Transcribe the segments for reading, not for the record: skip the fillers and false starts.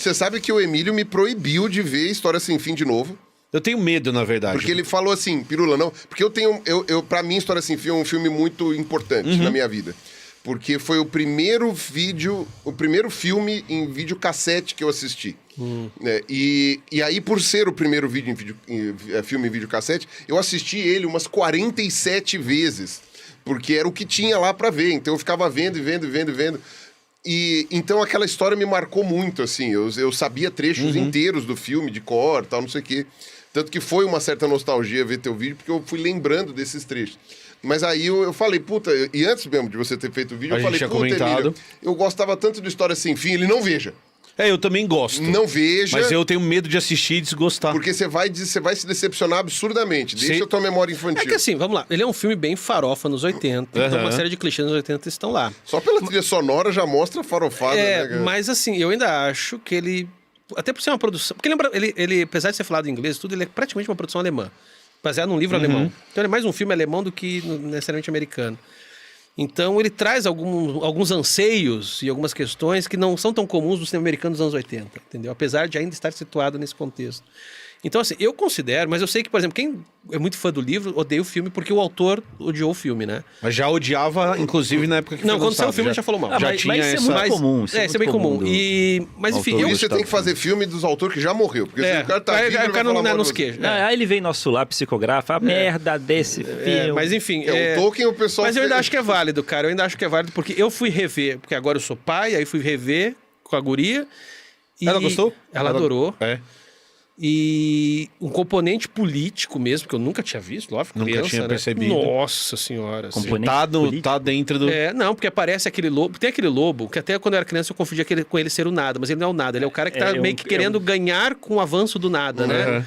Você sabe que o Emílio me proibiu de ver História Sem Fim de novo. Eu tenho medo, na verdade. Porque ele falou assim, Pirula, não... Porque pra mim, História Sem Fim é um filme muito importante na minha vida. Porque foi o primeiro filme em videocassete que eu assisti. E aí, por ser o primeiro filme em videocassete, eu assisti ele umas 47 vezes. Porque era o que tinha lá pra ver. Então eu ficava vendo. E então aquela história me marcou muito, assim. Eu sabia trechos inteiros do filme, de cor, tal, não sei o quê. Tanto que foi uma certa nostalgia ver teu vídeo, porque eu fui lembrando desses trechos. Mas aí eu falei, puta... E antes mesmo de você ter feito o vídeo, eu falei, puta, Emílio, eu gostava tanto de História Sem Fim, ele não veja. Eu também gosto. Não veja. Mas eu tenho medo de assistir e desgostar. Porque você vai se decepcionar absurdamente. Deixa a tua memória infantil. É que assim, vamos lá. Ele é um filme bem farofa nos 80. Então uma série de clichês nos 80 estão lá. Só pela trilha sonora já mostra a farofada. Né, mas assim, eu ainda acho que ele... Até por ser uma produção... Porque lembra, ele apesar de ser falado em inglês tudo, ele é praticamente uma produção alemã. Baseado num livro alemão. Então ele é mais um filme alemão do que necessariamente americano. Então ele traz alguns anseios e algumas questões que não são tão comuns no cinema americano dos anos 80, entendeu? Apesar de ainda estar situado nesse contexto. Então assim, eu considero, mas eu sei que, por exemplo, quem é muito fã do livro odeia o filme porque o autor odiou o filme, né? Mas já odiava, inclusive, na época que não, foi quando lançado. Saiu o filme já falou mal. Já tinha mas isso é muito comum. Isso é bem comum. Mas enfim, Por isso você tem que fazer filme dos autores que já morreu. Porque se o cara tá vivo, o cara não nos queijos. Aí ele vem nosso lá, psicografa, a merda desse filme. Mas enfim... o Tolkien, o pessoal... Mas eu ainda acho que é válido, cara. Eu ainda acho que é válido porque eu fui rever, porque agora eu sou pai, aí fui rever com a guria. Ela gostou? Ela adorou. É. E um componente político mesmo, que eu nunca tinha visto, óbvio, nunca criança, tinha né? percebido. Nossa senhora. Tá dentro do... Não, porque aparece aquele lobo. Tem aquele lobo, que até quando eu era criança eu confundia com ele ser o nada, mas ele não é o nada. Ele é o cara que tá meio que querendo ganhar com o avanço do nada, né?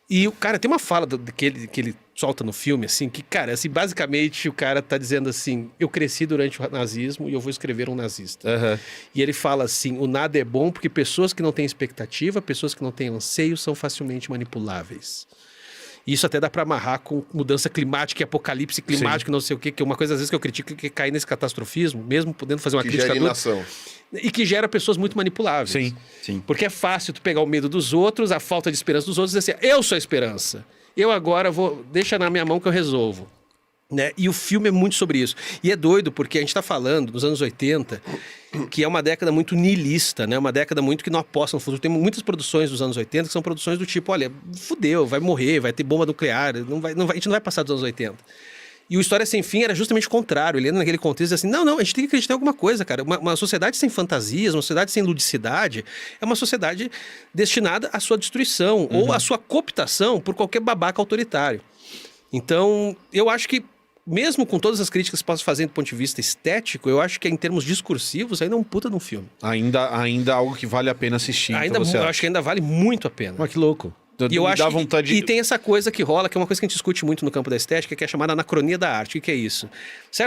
E o cara, tem uma fala que ele solta no filme, assim, que, cara, assim, basicamente o cara tá dizendo assim, eu cresci durante o nazismo e eu vou escrever um nazista. E ele fala assim, o nada é bom porque pessoas que não têm expectativa, pessoas que não têm anseio são facilmente manipuláveis. Isso até dá pra amarrar com mudança climática e apocalipse climático, não sei o quê, que é uma coisa às vezes que eu critico que cai nesse catastrofismo, mesmo podendo fazer uma crítica gera inação. E que gera pessoas muito manipuláveis. Sim. Porque é fácil tu pegar o medo dos outros, a falta de esperança dos outros e dizer assim, eu sou a esperança. Eu agora deixa na minha mão que eu resolvo. Né? E o filme é muito sobre isso. E é doido porque a gente está falando dos anos 80, que é uma década muito niilista, né? Uma década muito que não aposta no futuro. Tem muitas produções dos anos 80 que são produções do tipo, olha, fudeu, vai morrer, vai ter bomba nuclear, a gente não vai passar dos anos 80. E o História Sem Fim era justamente o contrário. Ele entra naquele contexto assim, não, a gente tem que acreditar em alguma coisa, cara. Uma sociedade sem fantasias, uma sociedade sem ludicidade, é uma sociedade destinada à sua destruição ou à sua cooptação por qualquer babaca autoritário. Então, eu acho que, mesmo com todas as críticas que posso fazer do ponto de vista estético, eu acho que em termos discursivos ainda é um puta de um filme. Ainda algo que vale a pena assistir. Eu acho que ainda vale muito a pena. Mas que louco. E eu acho vontade e tem essa coisa que rola, que é uma coisa que a gente discute muito no campo da estética, que é chamada anacronia da arte. O que é isso? Que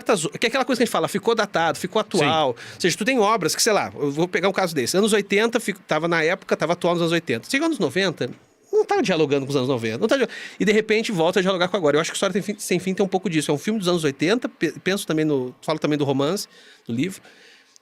é aquela coisa que a gente fala, ficou datado, ficou atual. Sim. Ou seja, tu tem obras que, sei lá, eu vou pegar um caso desse. Anos 80, tava na época, tava atual nos anos 80. Chegou anos 90, não tá dialogando com os anos 90. E de repente volta a dialogar com agora. Eu acho que História Sem Fim tem um pouco disso. É um filme dos anos 80, falo também do romance, do livro,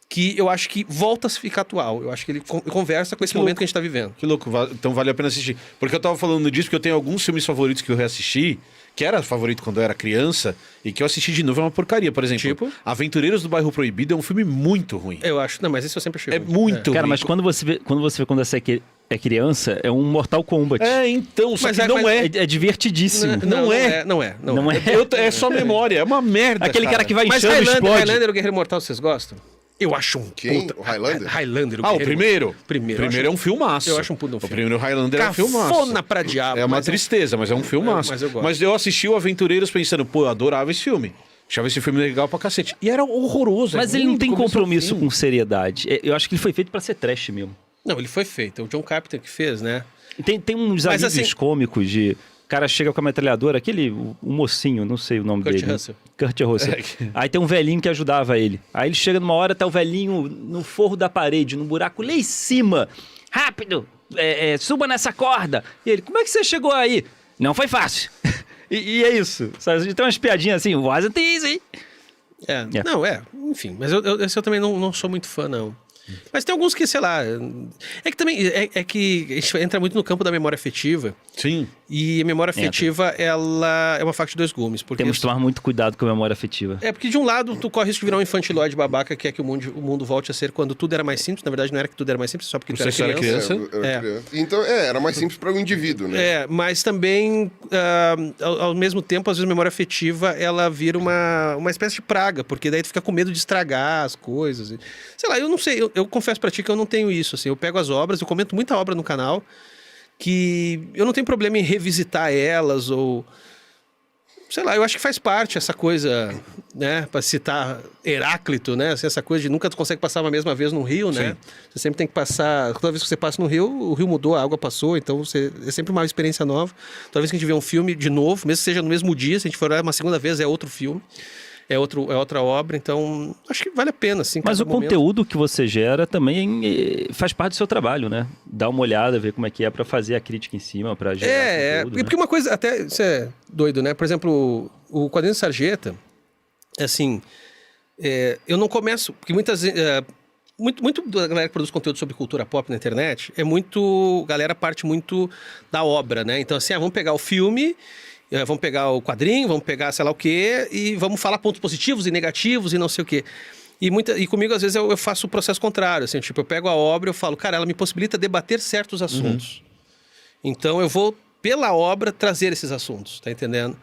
que eu acho que volta a ficar atual. Eu acho que ele conversa com esse momento que a gente tá vivendo. Que louco, então vale a pena assistir. Porque eu tava falando disso, porque eu tenho alguns filmes favoritos que eu reassisti, que era favorito quando eu era criança, e que eu assisti de novo é uma porcaria. Por exemplo, tipo? Aventureiros do Bairro Proibido é um filme muito ruim. Eu acho, não, mas esse eu sempre achei ruim. Muito ruim. Cara, mas quando você vê quando você é criança, é um Mortal Kombat. Então, só que não é. É divertidíssimo. Não é. É só memória, é uma merda, aquele cara que vai mas enchendo, explode. Highlander, o Guerreiro Mortal, vocês gostam? Eu acho um Quem? puta... O Highlander? Highlander, o primeiro? Primeiro É um filmaço. Eu acho um puta um filme. O primeiro Highlander é um filmaço. Cafona pra diabo. É uma tristeza, mas é um filmaço. Mas eu gosto. Mas eu assisti o Aventureiros pensando, pô, eu adorava esse filme. Achava esse filme legal pra cacete. E era horroroso. Mas ele não tem compromisso com seriedade. Eu acho que ele foi feito pra ser trash mesmo. Não, ele foi feito. É o John Carpenter que fez, né? Tem uns alívios cômicos de... O cara chega com a metralhadora, o mocinho, não sei o nome dele. Kurt Russell. Aí tem um velhinho que ajudava ele. Aí ele chega numa hora, tá o velhinho no forro da parede, no buraco lá em cima. Rápido! Suba nessa corda! E ele, como é que você chegou aí? Não foi fácil. e é isso. Sabe? Tem umas piadinhas assim, wasn't easy. Não, enfim. Mas esse eu também não sou muito fã, não. Mas tem alguns que, sei lá... É que também... É que a gente entra muito no campo da memória afetiva. Sim. E a memória afetiva, ela é uma faca de dois gumes. Porque temos que tomar muito cuidado com a memória afetiva. porque de um lado, tu corre risco de virar um infantilóide babaca, que é que o mundo volte a ser quando tudo era mais simples. Na verdade, não era que tudo era mais simples, só porque tu era criança. Era criança. Então, era mais simples para o indivíduo, né? Mas também, ao mesmo tempo, às vezes a memória afetiva, ela vira uma espécie de praga, porque daí tu fica com medo de estragar as coisas. Sei lá, eu não sei, eu confesso pra ti que eu não tenho isso, assim, eu pego as obras, eu comento muita obra no canal, que eu não tenho problema em revisitar elas, ou... Sei lá, eu acho que faz parte essa coisa, né? Pra citar Heráclito, né? Assim, essa coisa de nunca tu consegue passar uma mesma vez no rio, né? Sim. Você sempre tem que passar... Toda vez que você passa no rio, o rio mudou, a água passou, então é sempre uma experiência nova. Toda vez que a gente vê um filme de novo, mesmo que seja no mesmo dia, se a gente for olhar uma segunda vez, é outro filme. É outra obra, então acho que vale a pena, assim. Mas o conteúdo que você gera também faz parte do seu trabalho, né? Dá uma olhada, ver como é que é pra fazer a crítica em cima, pra gerar conteúdo, né? Porque uma coisa, até, isso é doido, né? Por exemplo, o Quadrinho de Sarjeta, assim, eu não começo, porque muitas muito da galera que produz conteúdo sobre cultura pop na internet, galera parte muito da obra, né? Então assim, vamos pegar o filme... Vamos pegar o quadrinho, vamos pegar sei lá o quê, e vamos falar pontos positivos e negativos e não sei o quê. E comigo, às vezes, eu faço o processo contrário, assim, tipo, eu pego a obra e eu falo, cara, ela me possibilita debater certos assuntos. Então, eu vou, pela obra, trazer esses assuntos, tá entendendo?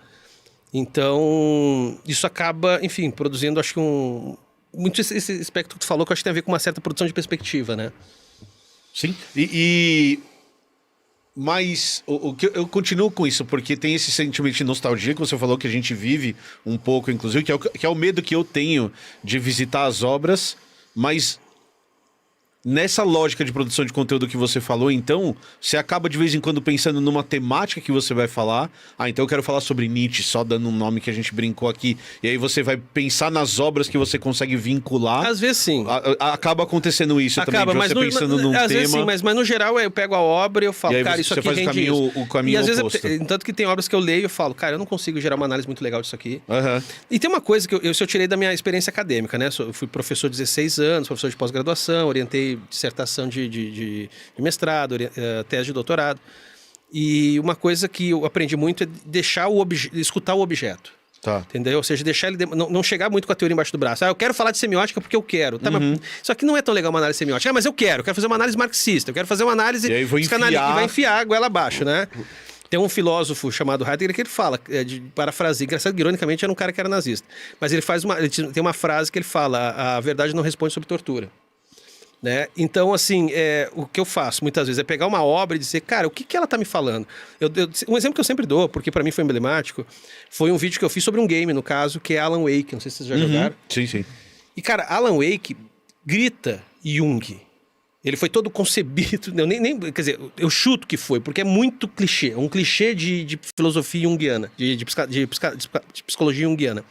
Então, isso acaba, enfim, produzindo, acho que muito esse aspecto que tu falou, que eu acho que tem a ver com uma certa produção de perspectiva, né? Sim, mas o que eu continuo com isso, porque tem esse sentimento de nostalgia que você falou que a gente vive um pouco, inclusive, que é o medo que eu tenho de visitar as obras, mas nessa lógica de produção de conteúdo que você falou, então, você acaba de vez em quando pensando numa temática que você vai falar. Então eu quero falar sobre Nietzsche, só dando um nome que a gente brincou aqui. E aí você vai pensar nas obras que você consegue vincular. Às vezes sim. Acaba acontecendo isso também, de você pensando num às tema. Vezes sim, mas no geral eu pego a obra e eu falo, cara, isso aqui rende isso. O caminho e às oposto. vezes, tanto que tem obras que eu leio e falo, cara, eu não consigo gerar uma análise muito legal disso aqui. E tem uma coisa que eu tirei da minha experiência acadêmica, né? Eu fui professor de 16 anos, professor de pós-graduação, orientei dissertação de mestrado, tese de doutorado. E uma coisa que eu aprendi muito é escutar o objeto. Tá. Entendeu? Ou seja, deixar ele... Não chegar muito com a teoria embaixo do braço. Eu quero falar de semiótica porque eu quero. Tá, mas isso aqui não é tão legal uma análise semiótica. Mas eu quero fazer uma análise marxista. Eu quero fazer uma análise... E aí e vai enfiar a goela abaixo, né? Tem um filósofo chamado Heidegger que ele fala, de parafraseia, engraçado, ironicamente era um cara que era nazista. Mas ele tem uma frase que ele fala, a verdade não responde sob tortura. Né? Então, assim, o que eu faço muitas vezes é pegar uma obra e dizer, cara, o que ela tá me falando? Um exemplo que eu sempre dou, porque para mim foi emblemático, foi um vídeo que eu fiz sobre um game, no caso, que é Alan Wake. Não sei se vocês já jogaram. Sim, sim. E, cara, Alan Wake grita Jung. Ele foi todo concebido... Quer dizer, eu chuto que foi, porque é muito clichê. Um clichê de filosofia junguiana, de psicologia junguiana.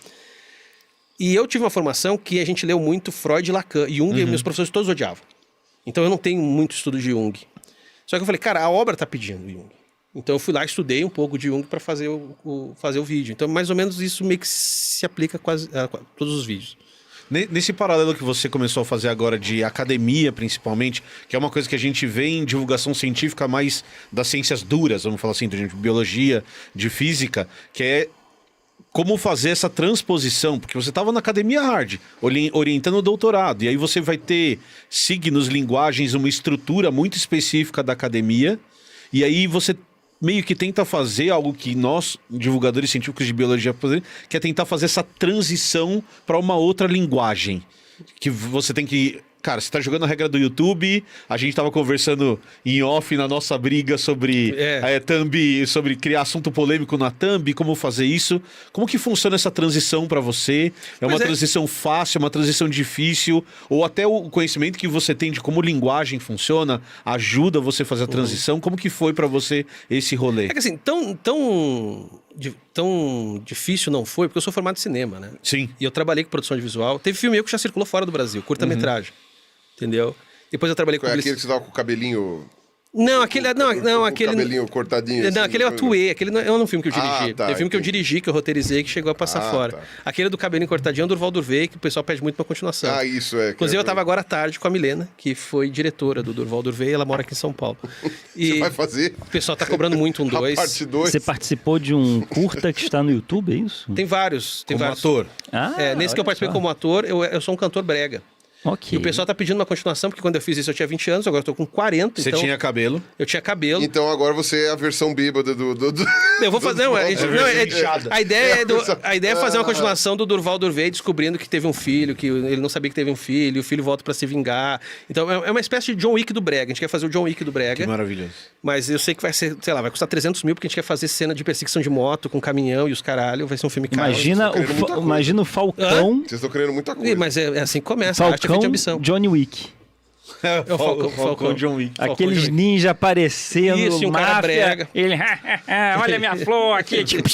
E eu tive uma formação que a gente leu muito Freud e Lacan. E Jung, meus professores todos odiavam. Então eu não tenho muito estudo de Jung. Só que eu falei, cara, a obra tá pedindo Jung. Então eu fui lá, estudei um pouco de Jung para fazer o vídeo. Então mais ou menos isso meio que se aplica a todos os vídeos. Nesse paralelo que você começou a fazer agora de academia, principalmente, que é uma coisa que a gente vê em divulgação científica mais das ciências duras, vamos falar assim, de biologia, de física, que é como fazer essa transposição, porque você estava na academia hard, orientando o doutorado, e aí você vai ter signos, linguagens, uma estrutura muito específica da academia, e aí você meio que tenta fazer algo que nós, divulgadores científicos de biologia, que é tentar fazer essa transição para uma outra linguagem, que você tem que... Cara, você tá jogando a regra do YouTube, a gente tava conversando em off na nossa briga sobre thumb, sobre criar assunto polêmico na thumb, como fazer isso. Como que funciona essa transição para você? É uma transição fácil, uma transição difícil? Ou até o conhecimento que você tem de como linguagem funciona ajuda você a fazer a transição? Como que foi para você esse rolê? É que assim, tão difícil não foi, porque eu sou formado em cinema, né? Sim. E eu trabalhei com produção de visual. Teve filme meu que já circulou fora do Brasil, curta-metragem. Entendeu? Depois eu trabalhei com aquele que você tava com o cabelinho Não, aquele... aquele cabelinho cortadinho. Não, aquele eu atuei. Aquele não é um filme que eu dirigi. Tá, Tem filme que eu dirigi, que eu roteirizei, que chegou a passar fora. Tá. Aquele do cabelinho cortadinho é o Durval Durvey, que o pessoal pede muito pra continuação. Isso é. Inclusive, eu tava agora à tarde com a Milena, que foi diretora do Durval Durvey, ela mora aqui em São Paulo. E Você vai fazer? o pessoal tá cobrando muito um 2. Parte 2. Você participou de um curta que está no YouTube, é isso? Tem vários. Como ator. Nesse que eu participei como ator, eu sou um cantor brega. Ok. E o pessoal tá pedindo uma continuação, porque quando eu fiz isso eu tinha 20 anos, agora eu tô com 40. Você tinha cabelo. Eu tinha cabelo. Então agora você é a versão bêbada do... Eu vou fazer... A ideia é fazer uma continuação do Durval Durvey descobrindo que teve um filho, que ele não sabia que teve um filho, e o filho volta pra se vingar. Então é uma espécie de John Wick do brega. A gente quer fazer o John Wick do brega. Que maravilhoso. Mas eu sei que vai ser, sei lá, vai custar 300 mil, porque a gente quer fazer cena de perseguição de moto com caminhão e os caralho. Vai ser um filme caro. Imagina o Falcão... Vocês estão querendo muita coisa. Mas é assim que começa. Falcão, a arte é feita de ambição. Johnny Wick. É o Falcão John Wick. Aqueles ninja aparecendo, isso, e um cara brega. Ele, olha minha flor aqui. Tipo,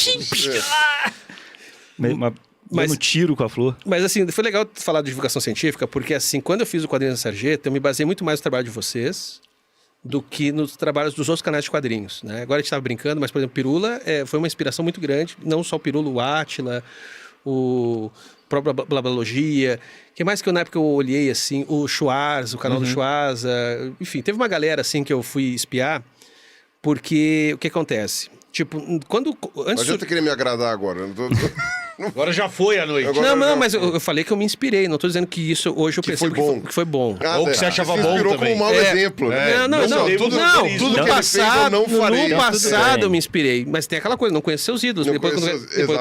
dando tiro com a flor. Mas assim, foi legal falar de divulgação científica, porque assim, quando eu fiz o Quadrinhos da Sarjeta, eu me baseei muito mais no trabalho de vocês do que nos trabalhos dos outros canais de quadrinhos, né? Agora a gente estava brincando, mas, por exemplo, Pirula foi uma inspiração muito grande, não só o Pirula, o Átila, o próprio Blabologia, que mais que eu, na época eu olhei, assim, o Schwarz, o canal do Schwarz, enfim, teve uma galera, assim, que eu fui espiar, porque o que acontece? Tipo, quando... Não adianta querer me agradar agora. Agora já foi a noite. Mas eu falei que eu me inspirei. Não tô dizendo que isso hoje eu percebo que foi bom. Ou que você achava bom também. como um mau exemplo. Tudo no passado, eu não farei. No passado eu me inspirei. Mas tem aquela coisa, não conheço seus ídolos. Depois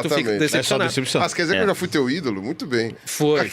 tu fica decepcionado. Decepção. Quer dizer que eu já fui teu ídolo? Muito bem. Foi.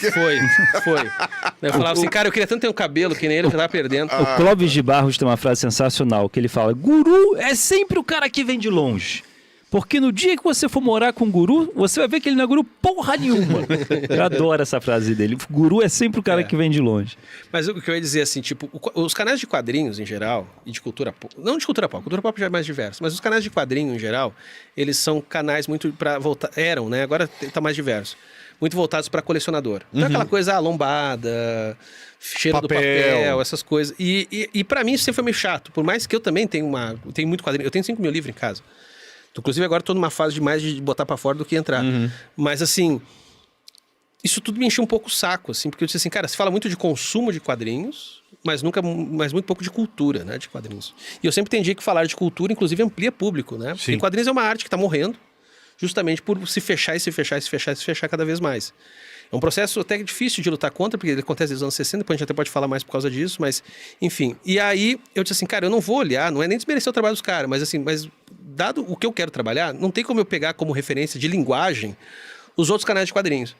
Eu falava assim, cara, eu queria tanto ter um cabelo que nem ele, eu já tava perdendo. O Clóvis de Barros tem uma frase sensacional, que ele fala: guru é sempre o cara que vem de longe. Porque no dia que você for morar com o guru, você vai ver que ele não é guru porra nenhuma. Eu adoro essa frase dele. O guru é sempre o cara que vem de longe. Mas o que eu ia dizer assim, tipo, os canais de quadrinhos em geral, e de cultura pop, não de cultura pop já é mais diverso, mas os canais de quadrinho em geral, eles são canais muito para voltar, eram, né? Agora tá mais diverso. Muito voltados para colecionador. Então aquela coisa lombada, cheiro do papel, essas coisas. E para mim isso sempre foi meio chato. Por mais que eu também tenho muito quadrinho, eu tenho 5 mil livros em casa. Inclusive agora estou numa fase de mais de botar para fora do que entrar. Mas assim, isso tudo me encheu um pouco o saco, assim, porque eu disse assim, cara, se fala muito de consumo de quadrinhos, mas muito pouco de cultura, né, de quadrinhos. E eu sempre entendi que falar de cultura, inclusive, amplia público, né? Porque quadrinhos é uma arte que está morrendo, justamente por se fechar cada vez mais. É um processo até difícil de lutar contra, porque ele acontece nos anos 60, depois a gente até pode falar mais por causa disso, mas, enfim. E aí, eu disse assim, cara, eu não vou olhar, não é nem desmerecer o trabalho dos caras, mas assim, dado o que eu quero trabalhar, não tem como eu pegar como referência de linguagem os outros canais de quadrinhos.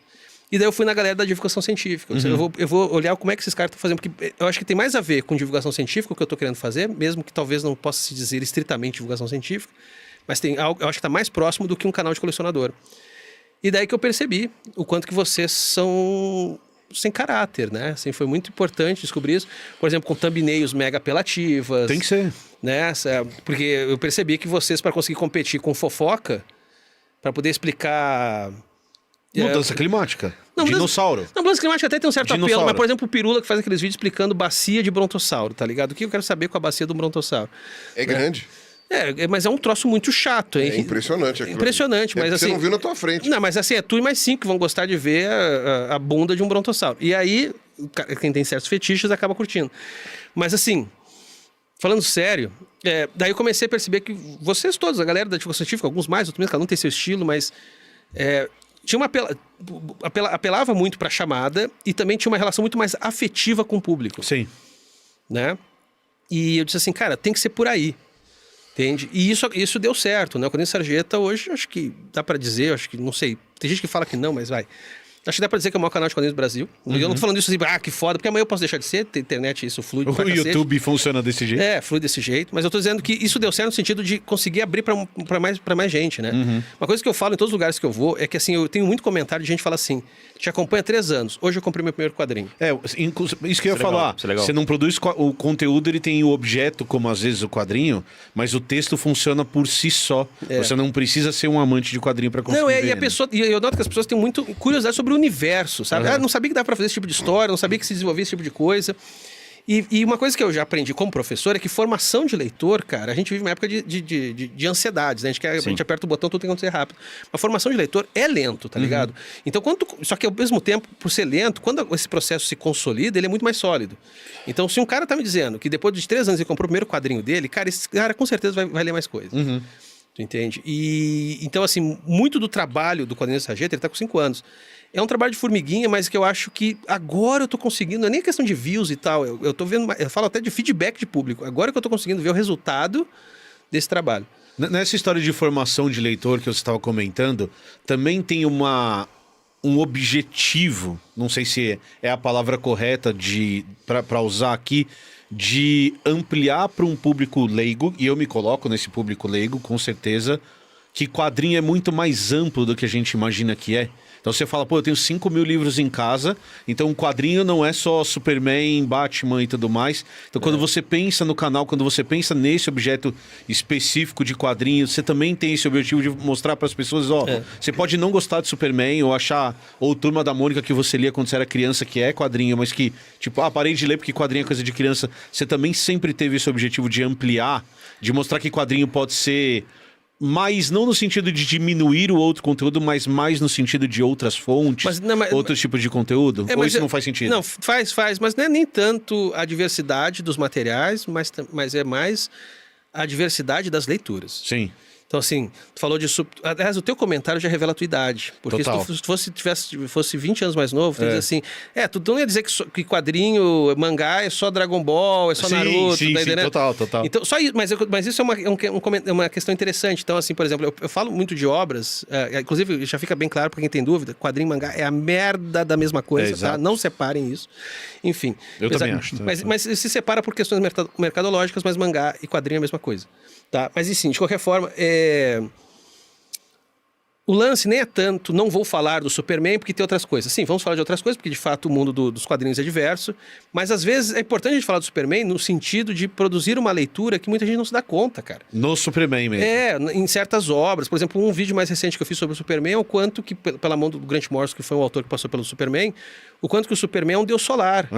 E daí eu fui na galera da divulgação científica. Eu vou olhar como é que esses caras estão fazendo, porque eu acho que tem mais a ver com divulgação científica, o que eu estou querendo fazer, mesmo que talvez não possa se dizer estritamente divulgação científica, mas tem algo, eu acho que está mais próximo do que um canal de colecionador. E daí que eu percebi o quanto que vocês são sem caráter, né? Assim, foi muito importante descobrir isso. Por exemplo, com thumbnails mega apelativas. Tem que ser. Né? Porque eu percebi que vocês, para conseguir competir com fofoca, para poder explicar... Mudança climática. Dinossauro. Mudança climática até tem um certo apelo, mas, por exemplo, o Pirula que faz aqueles vídeos explicando bacia de brontossauro, tá ligado? O que eu quero saber com a bacia do brontossauro? É grande. Mas é um troço muito chato, hein? É impressionante. Impressionante, mas assim... Você não viu na tua frente. Não, mas assim, é tu e mais 5 que vão gostar de ver a bunda de um brontossauro. E aí, quem tem certos fetiches acaba curtindo. Mas assim, falando sério, daí eu comecei a perceber que vocês todos, a galera da divulgação científica, alguns mais, outros menos, cada um tem seu estilo, mas... tinha apelava muito pra chamada e também tinha uma relação muito mais afetiva com o público. Sim. Né? E eu disse assim, cara, tem que ser por aí. Entende? E isso deu certo, né? O Quadrinhos Sarjeta hoje, acho que dá pra dizer, acho que, não sei, tem gente que fala que não, mas vai. Acho que dá pra dizer que é o maior canal de quadrinhos do Brasil. Eu não tô falando isso assim, que foda, porque amanhã eu posso deixar de ser, tem internet, isso flui. O YouTube funciona desse jeito? Flui desse jeito, mas eu tô dizendo que isso deu certo no sentido de conseguir abrir pra mais gente, né? Uma coisa que eu falo em todos os lugares que eu vou é que, assim, eu tenho muito comentário de gente que fala assim, te acompanha há 3 anos, hoje eu comprei meu primeiro quadrinho. Isso que eu ia falar. Você não produz o conteúdo, ele tem o objeto, como às vezes o quadrinho, mas o texto funciona por si só. Você não precisa ser um amante de quadrinho pra conseguir ver, e a pessoa, e eu noto que as pessoas têm muito curiosidade sobre o universo, sabe? Não sabia que dava pra fazer esse tipo de história, não sabia que se desenvolvia esse tipo de coisa. E uma coisa que eu já aprendi como professor é que formação de leitor, cara, a gente vive uma época de ansiedades, né? A gente aperta o botão, tudo tem que acontecer rápido. A formação de leitor é lento, tá ligado? Então, só que ao mesmo tempo, por ser lento, quando esse processo se consolida, ele é muito mais sólido. Então, se um cara tá me dizendo que depois de 3 anos ele comprou o primeiro quadrinho dele, cara, esse cara com certeza vai ler mais coisas. Tu entende? E então, assim, muito do trabalho do Quadrinhos da Sarjeta, ele tá com 5 anos. É um trabalho de formiguinha, mas que eu acho que agora eu tô conseguindo, não é nem questão de views e tal, eu tô vendo, eu falo até de feedback de público, agora que eu tô conseguindo ver o resultado desse trabalho. Nessa história de formação de leitor que você estava comentando, também tem um objetivo, não sei se é a palavra correta para usar aqui, de ampliar para um público leigo, e eu me coloco nesse público leigo, com certeza, que quadrinho é muito mais amplo do que a gente imagina que é. Então você fala, pô, eu tenho 5.000 livros em casa, então um quadrinho não é só Superman, Batman e tudo mais. Então quando você pensa no canal, quando você pensa nesse objeto específico de quadrinho, você também tem esse objetivo de mostrar para as pessoas, você pode não gostar de Superman ou achar, ou Turma da Mônica que você lia quando você era criança, que é quadrinho, mas que, tipo, parei de ler porque quadrinho é coisa de criança. Você também sempre teve esse objetivo de ampliar, de mostrar que quadrinho pode ser... Mas não no sentido de diminuir o outro conteúdo, mas mais no sentido de outras fontes, outros tipos de conteúdo? Ou isso não faz sentido? Não, faz, mas não é nem tanto a diversidade dos materiais, mas é mais a diversidade das leituras. Sim. Então, assim, tu falou de... Aliás, o teu comentário já revela a tua idade. Porque se tu fosse 20 anos mais novo, tu ia dizer assim... Tu não ia dizer que quadrinho, mangá é só Dragon Ball, é só Naruto... Sim, total. Então, só isso, mas isso é uma questão interessante. Então, assim, por exemplo, eu falo muito de obras... inclusive, já fica bem claro pra quem tem dúvida, quadrinho e mangá é a merda da mesma coisa, tá? Não separem isso. Enfim. Eu também acho. Mas se separa por questões mercadológicas, mas mangá e quadrinho é a mesma coisa. Tá? Mas, assim, de qualquer forma... O lance nem é tanto, não vou falar do Superman porque tem outras coisas. Sim, vamos falar de outras coisas, porque de fato o mundo dos quadrinhos é diverso. Mas às vezes é importante a gente falar do Superman no sentido de produzir uma leitura que muita gente não se dá conta, cara. No Superman mesmo. Em certas obras. Por exemplo, um vídeo mais recente que eu fiz sobre o Superman é o quanto que, pela mão do Grant Morrison, que foi um autor que passou pelo Superman, o quanto que o Superman é um deus solar.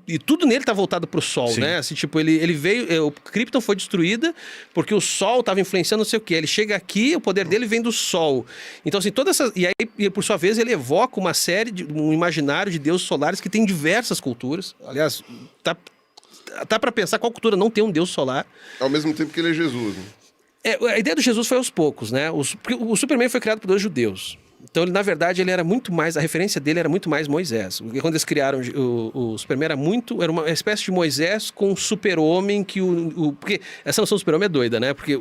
E tudo nele tá voltado pro Sol, né? Assim, tipo, ele veio... O Krypton foi destruída porque o Sol tava influenciando não sei o quê. Ele chega aqui, o poder dele vem do Sol. Então, assim, todas essas... E aí, por sua vez, ele evoca uma série um imaginário de deuses solares que tem diversas culturas. Aliás, tá para pensar qual cultura não tem um deus solar. Ao mesmo tempo que ele é Jesus, né? A ideia do Jesus foi aos poucos, né? O Superman foi criado por 2 judeus. Então, na verdade, ele era muito mais... A referência dele era muito mais Moisés. Quando eles criaram o Superman, era uma espécie de Moisés com um super-homem que porque essa noção do super-homem é doida, né? Porque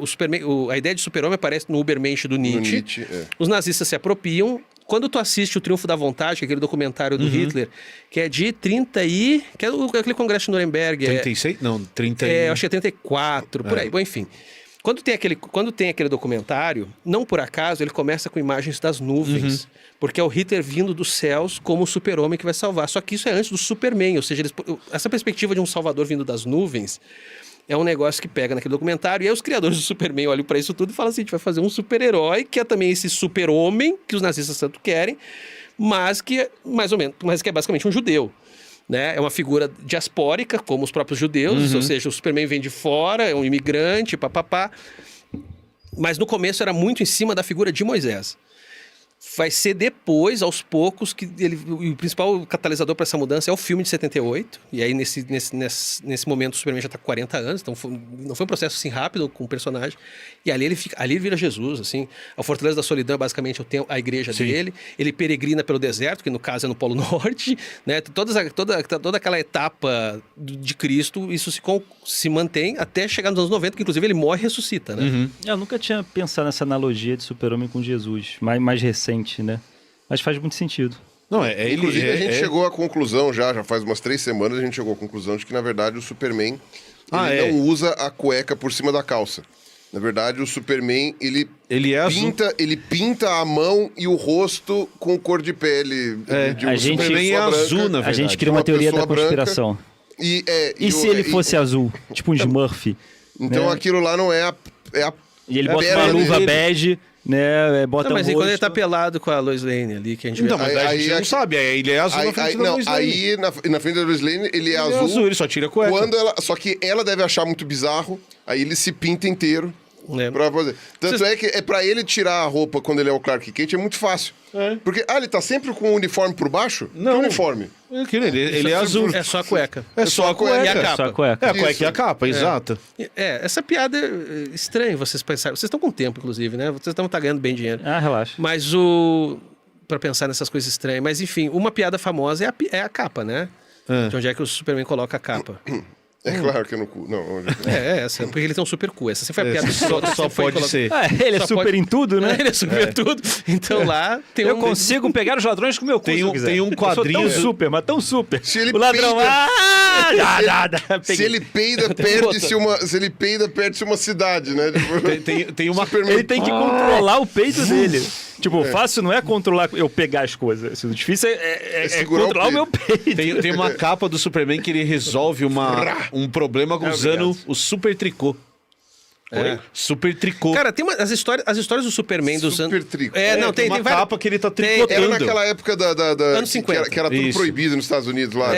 a ideia de super-homem aparece no Ubermensch do Nietzsche. Os nazistas se apropriam. Quando tu assiste o Triunfo da Vontade, que é aquele documentário do Hitler, que é de 30 e... Que é aquele congresso de Nuremberg. 36? Não, 30 e... acho que é 34, por aí. Bom, enfim... Quando tem aquele documentário, não por acaso, ele começa com imagens das nuvens. Porque é o Hitler vindo dos céus como o super-homem que vai salvar. Só que isso é antes do Superman. Ou seja, essa perspectiva de um salvador vindo das nuvens é um negócio que pega naquele documentário. E aí os criadores do Superman olham para isso tudo e falam assim, a gente vai fazer um super-herói, que é também esse super-homem que os nazistas tanto querem, mas que é basicamente um judeu. Né? É uma figura diaspórica, como os próprios judeus, ou seja, o Superman vem de fora, é um imigrante, papapá. Mas no começo era muito em cima da figura de Moisés. Vai ser depois, aos poucos, que o principal catalisador para essa mudança é o filme de 78. E aí, nesse momento, o Superman já está com 40 anos. Então, não foi um processo assim rápido com o personagem. E ali ele vira Jesus, assim. A Fortaleza da Solidão é basicamente a igreja dele. Ele peregrina pelo deserto, que no caso é no Polo Norte. Né? Toda aquela etapa de Cristo, isso se mantém até chegar nos anos 90, que inclusive ele morre e ressuscita, né? Eu nunca tinha pensado nessa analogia de super-homem com Jesus, mais recente, né? Mas faz muito sentido. Não, inclusive, a gente chegou à conclusão já faz umas 3 semanas, a gente chegou à conclusão de que, na verdade, o Superman não usa a cueca por cima da calça. Na verdade, o Superman, ele pinta a mão e o rosto com cor de pele de um Superman é azul, na verdade. A gente cria uma teoria da conspiração. E se ele fosse azul? Tipo um Smurf? Então aquilo lá não é E ele bota uma luva bege, né? Bota Não, mas um quando ele tá pelado com a Lois Lane ali, que a gente vê. Então, mas a gente não sabe, ele é azul na frente da Lois Lane. Aí na frente da Lois Lane ele é Ele azul. ele só tira a cueca. Só que ela deve achar muito bizarro, aí ele se pinta inteiro. Pra fazer. Tanto é que pra ele tirar a roupa quando ele é o Clark Kent é muito fácil. Porque, ele tá sempre com o uniforme por baixo? Não. Que uniforme? Ele é azul. É só a cueca. É só a cueca. E a capa. Só a cueca. É a cueca e a capa, exato. Essa piada é estranha vocês pensarem. Vocês estão com tempo, inclusive, né? Vocês estão ganhando bem dinheiro. Relaxa. Mas pra pensar nessas coisas estranhas. Mas enfim, uma piada famosa é a capa, né? De onde é que o Superman coloca a capa. É claro que é no cu. Não, Essa, porque ele tem um super cu. Essa sempre foi a piada Só pode ser. Ele é super em tudo, né? Ele é super tudo. Então lá tem Eu consigo pegar os ladrões com o meu cu, Tem um quadrinho... Eu sou tão super, mas tão super. Se ele o ladrão... Se ele peida, perde-se uma cidade, né? Tem uma... Ele tem que controlar o peito dele. Tipo, o fácil não é controlar eu pegar as coisas. O difícil é controlar o meu peito. Tem uma capa do Superman que ele resolve um problema usando o super tricô. Super tricô. Cara, tem as histórias do Superman dos anos... Super tricô. Tem uma capa que ele tá tricotando. Era naquela época Anos 50. Que era tudo proibido nos Estados Unidos lá.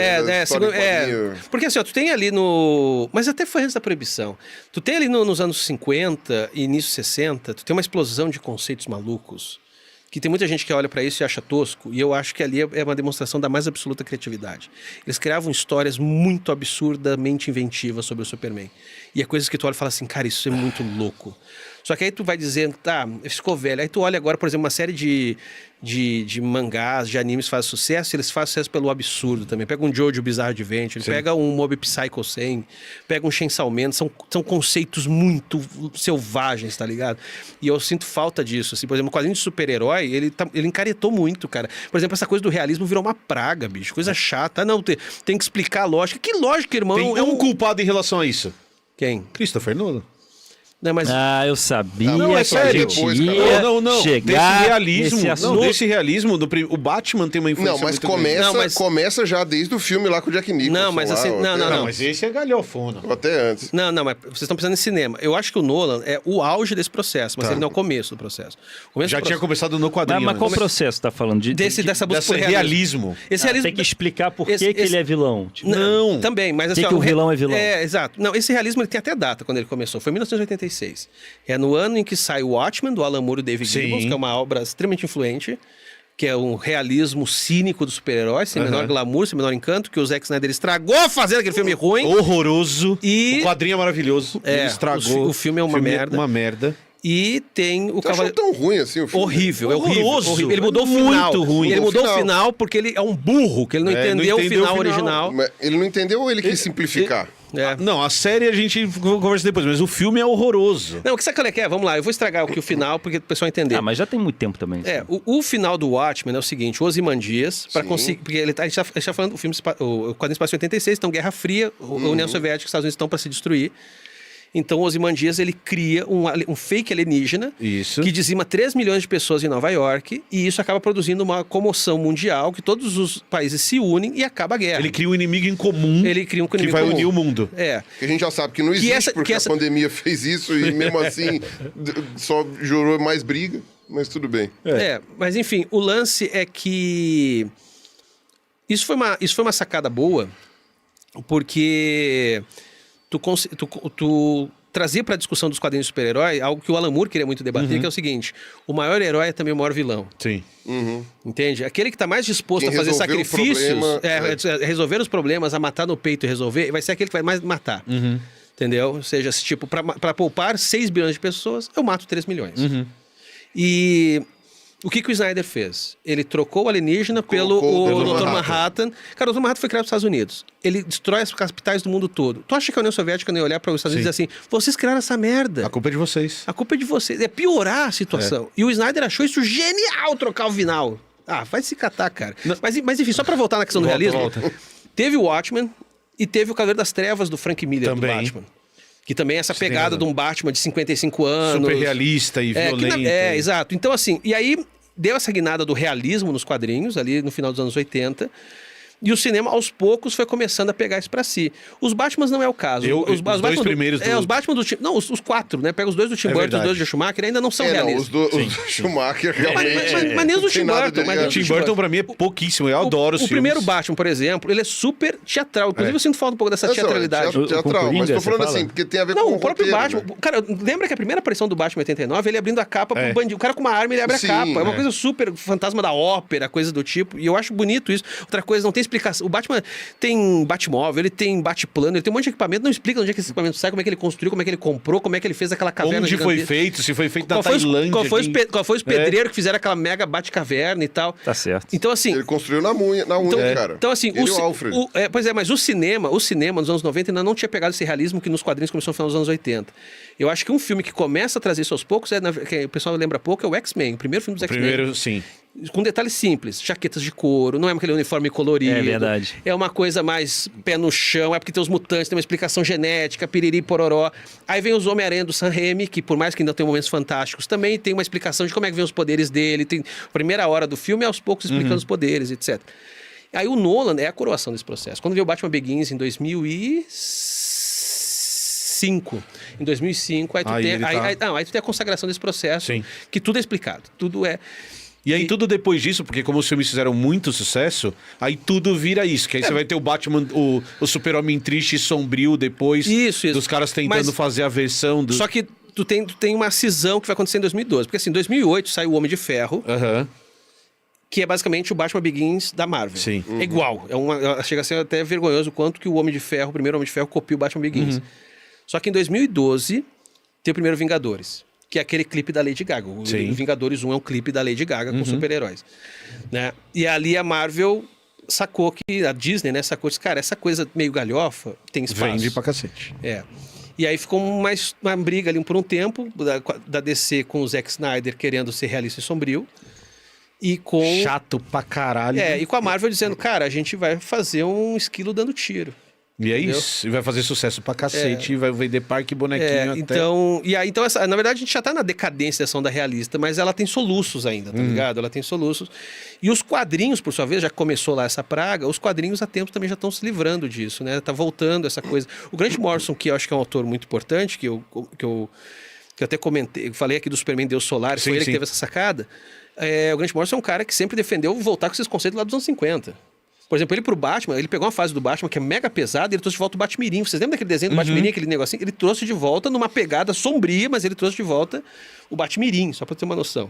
Porque assim, tu tem ali no... Mas até foi antes da proibição. Tu tem ali nos anos 50 e início 60, tu tem uma explosão de conceitos malucos. Que tem muita gente que olha pra isso e acha tosco, e eu acho que ali é uma demonstração da mais absoluta criatividade. Eles criavam histórias muito absurdamente inventivas sobre o Superman. E é coisas que tu olha e fala assim, cara, isso é muito louco. Só que aí tu vai dizendo, tá, ficou velho. Aí tu olha agora, por exemplo, uma série de mangás, de animes que fazem sucesso, eles fazem sucesso pelo absurdo também. Pega um Jojo Bizarre Adventure, pega um Mob Psycho 100, pega um Chainsaw Man, são conceitos muito selvagens, tá ligado? E eu sinto falta disso, assim. Por exemplo, o quadrinho de super-herói, ele encaretou muito, cara. Por exemplo, essa coisa do realismo virou uma praga, bicho, coisa chata. Não, tem que explicar a lógica. Que lógica, irmão? Tem um culpado em relação a isso. Quem? Christopher Nolan. Não, mas... eu sabia não, é que a gente ia chegar desse realismo, o Batman tem uma influência começa já desde o filme lá com o Jack Nicholson. Não, mas assim... Não, mas esse é galhofona. Até antes. Não, mas vocês estão pensando em cinema. Eu acho que o Nolan é o auge desse processo, mas ele não é o começo do processo. Tinha começado no quadrinho. Mas qual processo tá falando? Dessa busca por realismo. Esse realismo... Tem que explicar por que ele é vilão. Tipo, não. Também, mas assim... que o vilão é vilão. Exato. Não, esse realismo ele tem até data quando ele começou. Foi em 1986. É no ano em que sai o Watchmen, do Alan Moore e David Gibbons, que é uma obra extremamente influente, que é um realismo cínico do super-herói, sem menor glamour, sem menor encanto, que o Zack Snyder estragou fazendo aquele filme ruim. Horroroso. E... O quadrinho é maravilhoso. Ele estragou. O filme é uma merda. Uma merda. E tem o Cavaleiro... tão ruim assim o filme? Horrível, horroroso. Ele mudou o final. Muito ruim. Ele mudou o final porque ele é um burro, que ele não entendeu o final original. Mas ele não entendeu ou ele quis simplificar? Não, a série a gente conversa depois, mas o filme é horroroso. Não, o que você quer? Vamos lá, eu vou estragar o final porque o pessoal entender. Mas já tem muito tempo também. O final do Watchmen é o seguinte, o Ozymandias, para conseguir... Porque a gente tá falando, o quadrinho se passa em 86, então Guerra Fria, a União Soviética e os Estados Unidos estão para se destruir. Então, o Ozymandias, ele cria um fake alienígena que dizima 3 milhões de pessoas em Nova York, e isso acaba produzindo uma comoção mundial, que todos os países se unem e acaba a guerra. Ele cria um inimigo em comum que vai unir o mundo. Que a gente já sabe que não existe, porque a pandemia fez isso e mesmo assim só gerou mais briga, mas tudo bem. Mas enfim, o lance é que isso foi uma sacada boa, porque... Tu trazia para a discussão dos quadrinhos de super-herói algo que o Alan Moore queria muito debater, que é o seguinte: o maior herói é também o maior vilão. Sim. Entende? Aquele que está mais disposto a fazer sacrifícios, resolver os problemas, a matar no peito e resolver, vai ser aquele que vai mais matar. Entendeu? Ou seja, tipo, para poupar 6 bilhões de pessoas, eu mato 3 milhões. E... O que o Snyder fez? Ele trocou o alienígena pelo Dr. Manhattan. Cara, o Dr. Manhattan foi criado nos Estados Unidos. Ele destrói as capitais do mundo todo. Tu acha que a União Soviética não ia olhar para os Estados Unidos e dizer assim, vocês criaram essa merda. A culpa é de vocês. A culpa é de vocês. É piorar a situação. E o Snyder achou isso genial, trocar o final. Vai se catar, cara. Mas enfim, só para voltar na questão do realismo. Teve o Watchmen e teve o Cavaleiro das Trevas do Frank Miller, do Batman. Que também é essa pegada de um Batman de 55 anos. Super realista e violento. Exato. Então, assim, e aí deu essa guinada do realismo nos quadrinhos, ali no final dos anos 80. E o cinema, aos poucos, foi começando a pegar isso pra si. Os Batmans não é o caso. Os dois primeiros... os Batman do... Não, os 4, né? Pega os 2 do Tim Burton, os 2 do Schumacher, ainda não são realistas. Não, os do Schumacher realmente... Mas nem os do Tim Burton. O Tim Burton, pra mim, é pouquíssimo. Eu adoro os filmes. O primeiro Batman, por exemplo, ele é super teatral. Inclusive, eu sinto falta um pouco dessa teatralidade. Teatral, mas tô falando assim, porque tem a ver com o próprio Batman. Né? Cara, lembra que a primeira aparição do Batman em 89, ele abrindo a capa pro bandido. O cara com uma arma, ele abre a capa. É uma coisa super fantasma da ópera, coisa do tipo. E eu acho bonito isso. Outra coisa, não tem explicação. O Batman tem Batmóvel, ele tem Batplano, ele tem um monte de equipamento, não explica onde é que esse equipamento sai, como é que ele construiu, como é que ele comprou, como é que ele fez aquela caverna onde foi feito, se foi feito na Tailândia. Qual foi os pedreiros que fizeram aquela mega Batcaverna e tal. Tá certo. Então, assim... Ele construiu na unha, cara. Então, assim... Ele e o Alfred. Pois é, mas o cinema nos anos 90 ainda não tinha pegado esse realismo que nos quadrinhos começou no final dos anos 80. Eu acho que um filme que começa a trazer isso aos poucos, que o pessoal lembra pouco, é o X-Men, o primeiro filme dos X-Men. Primeiro, sim. Com detalhes simples, jaquetas de couro, não é aquele uniforme colorido. É verdade. É uma coisa mais pé no chão, é porque tem os mutantes, tem uma explicação genética, piriri, pororó. Aí vem os Homem-Aranha do Sam Raimi, que por mais que ainda tenha momentos fantásticos, também tem uma explicação de como é que vem os poderes dele. Tem a primeira hora do filme é aos poucos explicando os poderes, etc. Aí o Nolan é a coroação desse processo. Quando veio o Batman Begins em 2005, aí tu tem a consagração desse processo, sim, que tudo é explicado, tudo é... E aí tudo depois disso, porque como os filmes fizeram muito sucesso, aí tudo vira isso. Que aí você vai ter o Batman, o Super-Homem triste e sombrio depois. Isso. Dos caras tentando fazer a versão do... Só que tu tem uma cisão que vai acontecer em 2012. Porque assim, em 2008 sai o Homem de Ferro, que é basicamente o Batman Begins da Marvel. Sim. É igual. Chega a ser até vergonhoso o quanto que o Homem de Ferro, o primeiro Homem de Ferro, copia o Batman Begins. Só que em 2012 tem o primeiro Vingadores. Que é aquele clipe da Lady Gaga. O Vingadores 1 é um clipe da Lady Gaga com super-heróis. Né? E ali a Marvel sacou que... A Disney, né? Sacou que, cara, essa coisa meio galhofa tem espaço. Vende pra cacete. E aí ficou uma briga ali por um tempo da DC com o Zack Snyder querendo ser realista e sombrio. E com... Chato pra caralho. E com a Marvel dizendo, cara, a gente vai fazer um esquilo dando tiro. E é isso, e vai fazer sucesso pra cacete, vai vender parque bonequinho até... Então, na verdade, a gente já tá na decadência dessa onda realista, mas ela tem soluços ainda, tá ligado? Ela tem soluços. E os quadrinhos, por sua vez, já começou lá essa praga, os quadrinhos há tempo também já estão se livrando disso, né? Tá voltando essa coisa. O Grant Morrison, que eu acho que é um autor muito importante, que eu até comentei, falei aqui do Superman Deus Solar, foi ele que teve essa sacada. O Grant Morrison é um cara que sempre defendeu voltar com esses conceitos lá dos anos 50. Por exemplo, ele pro Batman, ele pegou uma fase do Batman que é mega pesada e ele trouxe de volta o Batmirim. Vocês lembram daquele desenho do Batmirim, aquele negocinho? Ele trouxe de volta numa pegada sombria, mas ele trouxe de volta o Batmirim, só pra ter uma noção.